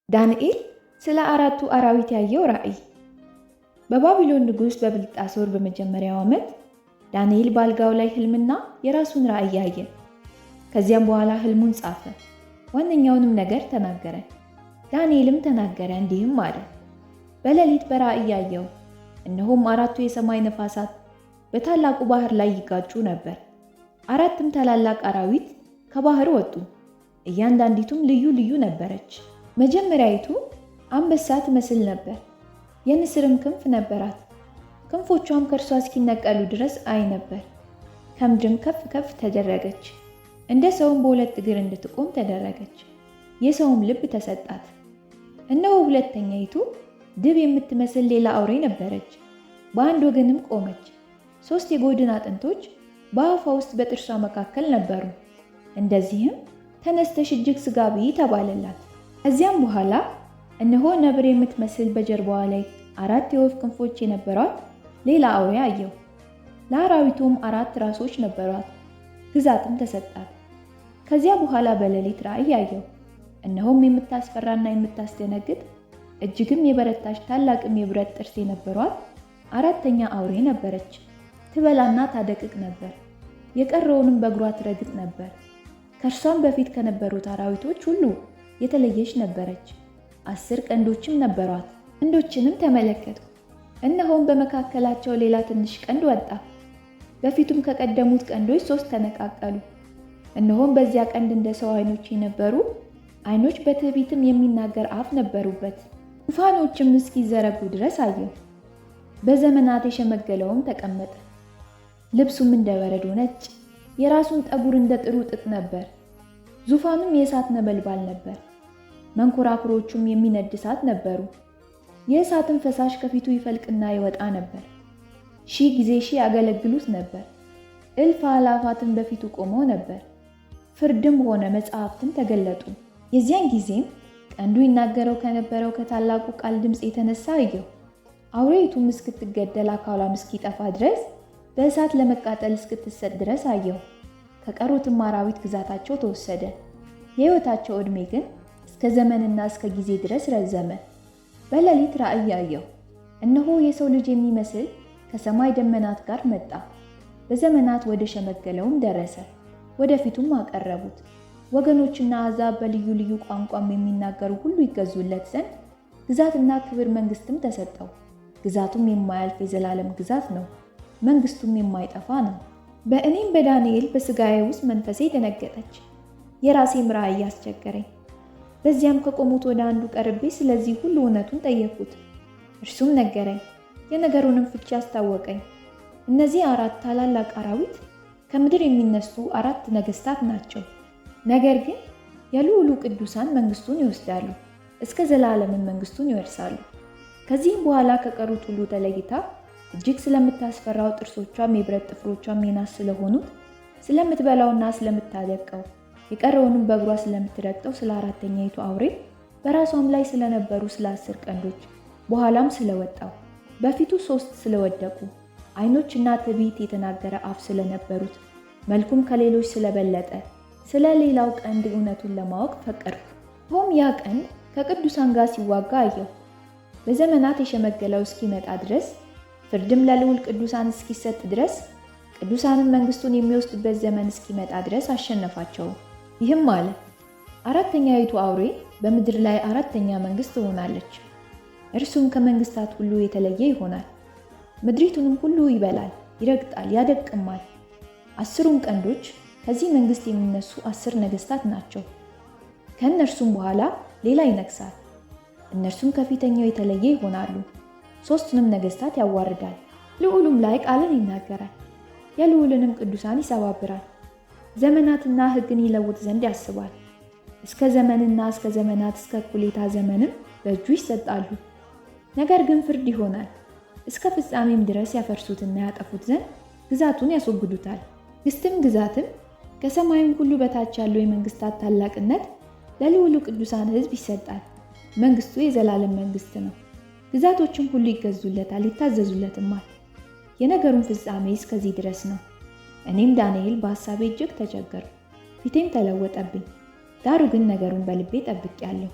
ዳንኤል ስለ አራቱ አራዊት ያየው ራእይ። በባቢሎን ንጉሥ በብልጣሶር በመጀመሪያው ዓመት ዳንኤል በአልጋው ላይ ሕልምና የራሱን ራእይ ያየ። ከዚያም በኋላ ሕልሙን ጻፈ፣ ዋነኛውንም ነገር ተናገረ። ዳንኤልም ተናገረ እንዲህም አለ። በሌሊት በራእይ ያየው፣ እነሆም አራቱ የሰማይ ነፋሳት በታላቁ ባህር ላይ ይጋጩ ነበር። አራትም ታላላቅ አራዊት ከባህር ወጡ፣ እያንዳንዲቱም ልዩ ልዩ ነበረች። መጀመሪያይቱ አንበሳ ትመስል ነበር፣ የንስርም ክንፍ ነበራት። ክንፎቿም ከእርሷ እስኪነቀሉ ድረስ አይ ነበር። ከምድርም ከፍ ከፍ ተደረገች፣ እንደ ሰውም በሁለት እግር እንድትቆም ተደረገች። የሰውም ልብ ተሰጣት። እነሆ ሁለተኛይቱ ድብ የምትመስል ሌላ አውሬ ነበረች፣ በአንድ ወገንም ቆመች። 3 የጎድን አጥንቶች በአፏ ውስጥ በጥርሷ መካከል ነበሩ። እንደዚህም ተነስተሽ እጅግ ሥጋ ብዪ ተባለላት። ከዚያም በኋላ እነሆ ነብር የምትመስል በጀርባዋ ላይ 4 የወፍ ክንፎች የነበሯት ሌላ አውሬ አየሁ። ለአራዊቱም 4 ራሶች ነበሯት፣ ግዛትም ተሰጣት። ከዚያ በኋላ በሌሊት ራእይ አየሁ፣ እነሆም የምታስፈራና የምታስደነግጥ እጅግም የበረታች ታላቅም የብረት ጥርስ የነበሯት 4ተኛ አውሬ ነበረች። ትበላና ታደቅቅ ነበር፣ የቀረውንም በእግሯ ትረግጥ ነበር። ከእርሷም በፊት ከነበሩት አራዊቶች ሁሉ የተለየች ነበረች። 10 ቀንዶችም ነበሯት። ቀንዶችንም ተመለከትኩ፣ እነሆም በመካከላቸው ሌላ ትንሽ ቀንድ ወጣ። በፊቱም ከቀደሙት ቀንዶች 3 ተነቃቀሉ። እነሆም በዚያ ቀንድ እንደ ሰው ዓይኖች የነበሩ ዓይኖች፣ በትዕቢትም የሚናገር አፍ ነበሩበት። ዙፋኖችም እስኪዘረጉ ድረስ አየሁ። በዘመናት የሸመገለውም ተቀመጠ። ልብሱም እንደ በረዶ ነጭ፣ የራሱን ጠጉር እንደ ጥሩ ጥጥ ነበር። ዙፋኑም የእሳት ነበልባል ነበር፣ መንኮራኩሮቹም የሚነድ እሳት ነበሩ። የእሳትም ፈሳሽ ከፊቱ ይፈልቅና ይወጣ ነበር። 1000 ጊዜ 1000 ያገለግሉት ነበር። እልፍ አእላፋትም በፊቱ ቆመው ነበር። ፍርድም ሆነ መጽሐፍትም ተገለጡ። የዚያን ጊዜም ቀንዱ ይናገረው ከነበረው ከታላቁ ቃል ድምፅ የተነሳ አየሁ። አውሬይቱም እስክትገደል አካሏም እስኪጠፋ ድረስ በእሳት ለመቃጠል እስክትሰጥ ድረስ አየሁ። ከቀሩትም አራዊት ግዛታቸው ተወሰደ። የሕይወታቸው ዕድሜ ግን እስከ ዘመንና እስከ ጊዜ ድረስ ረዘመ። በሌሊት ራእይ አየሁ፣ እነሆ የሰው ልጅ የሚመስል ከሰማይ ደመናት ጋር መጣ። በዘመናት ወደ ሸመገለውም ደረሰ። ወደፊቱም አቀረቡት። ወገኖችና አሕዛብ በልዩ ልዩ ቋንቋም የሚናገሩ ሁሉ ይገዙለት ዘንድ ግዛትና ክብር መንግስትም ተሰጠው። ግዛቱም የማያልፍ የዘላለም ግዛት ነው፣ መንግስቱም የማይጠፋ ነው። በእኔም በዳንኤል በሥጋዬ ውስጥ መንፈሴ ደነገጠች፣ የራሴም ራእይ አስቸገረኝ። በዚያም ከቆሙት ወደ አንዱ ቀርቤ ስለዚህ ሁሉ እውነቱን ጠየቅኩት። እርሱም ነገረኝ፣ የነገሩንም ፍቺ አስታወቀኝ። እነዚህ 4 ታላላቅ አራዊት ከምድር የሚነሱ 4 ነገሥታት ናቸው። ነገር ግን የልዑሉ ቅዱሳን መንግስቱን ይወስዳሉ፣ እስከ ዘላለምን መንግስቱን ይወርሳሉ። ከዚህም በኋላ ከቀሩት ሁሉ ተለይታ እጅግ ስለምታስፈራው ጥርሶቿም የብረት ጥፍሮቿም የናስ ስለሆኑት ስለምትበላውና ስለምታደቀው የቀረውንም በእግሯ ስለምትረግጠው ስለ 4ተኛይቱ አውሬ በራሷም ላይ ስለነበሩ ስለ 10 ቀንዶች በኋላም ስለወጣው በፊቱ 3 ስለወደቁ ዓይኖችና ትዕቢት የተናገረ አፍ ስለነበሩት መልኩም ከሌሎች ስለበለጠ ስለ ሌላው ቀንድ እውነቱን ለማወቅ ፈቀድኩ። ሆም ያ ቀንድ ከቅዱሳን ጋር ሲዋጋ አየሁ። በዘመናት የሸመገለው እስኪመጣ ድረስ ፍርድም ለልዑል ቅዱሳን እስኪሰጥ ድረስ ቅዱሳንን መንግስቱን የሚወስድበት ዘመን እስኪመጣ ድረስ አሸነፋቸው። ይህም አለ፣ 4ተኛይቱ አውሬ በምድር ላይ 4ተኛ መንግስት ትሆናለች። እርሱም ከመንግስታት ሁሉ የተለየ ይሆናል። ምድሪቱንም ሁሉ ይበላል፣ ይረግጣል፣ ያደቅማል። 10ሩም ቀንዶች ከዚህ መንግስት የሚነሱ 10 ነገሥታት ናቸው። ከእነርሱም በኋላ ሌላ ይነግሣል። እነርሱም ከፊተኛው የተለየ ይሆናሉ። 3ቱንም ነገሥታት ያዋርዳል። ልዑሉም ላይ ቃልን ይናገራል፣ የልዑልንም ቅዱሳን ይሰባብራል። ዘመናትና ሕግን ይለውጥ ዘንድ ያስባል። እስከ ዘመንና እስከ ዘመናት እስከ እኩሌታ ዘመንም በእጁ ይሰጣሉ። ነገር ግን ፍርድ ይሆናል፣ እስከ ፍጻሜም ድረስ ያፈርሱትና ያጠፉት ዘንድ ግዛቱን ያስወግዱታል። ግዛትም ከሰማይም ሁሉ በታች ያለው የመንግስታት ታላቅነት ለልዑሉ ቅዱሳን ሕዝብ ይሰጣል። መንግስቱ የዘላለም መንግስት ነው። ግዛቶችም ሁሉ ይገዙለታል፣ ይታዘዙለትማል። የነገሩን ፍጻሜ እስከዚህ ድረስ ነው። እኔም ዳንኤል በሐሳቤ እጅግ ተቸገርኩ፣ ፊቴም ተለወጠብኝ። ዳሩ ግን ነገሩን በልቤ ጠብቄአለሁ።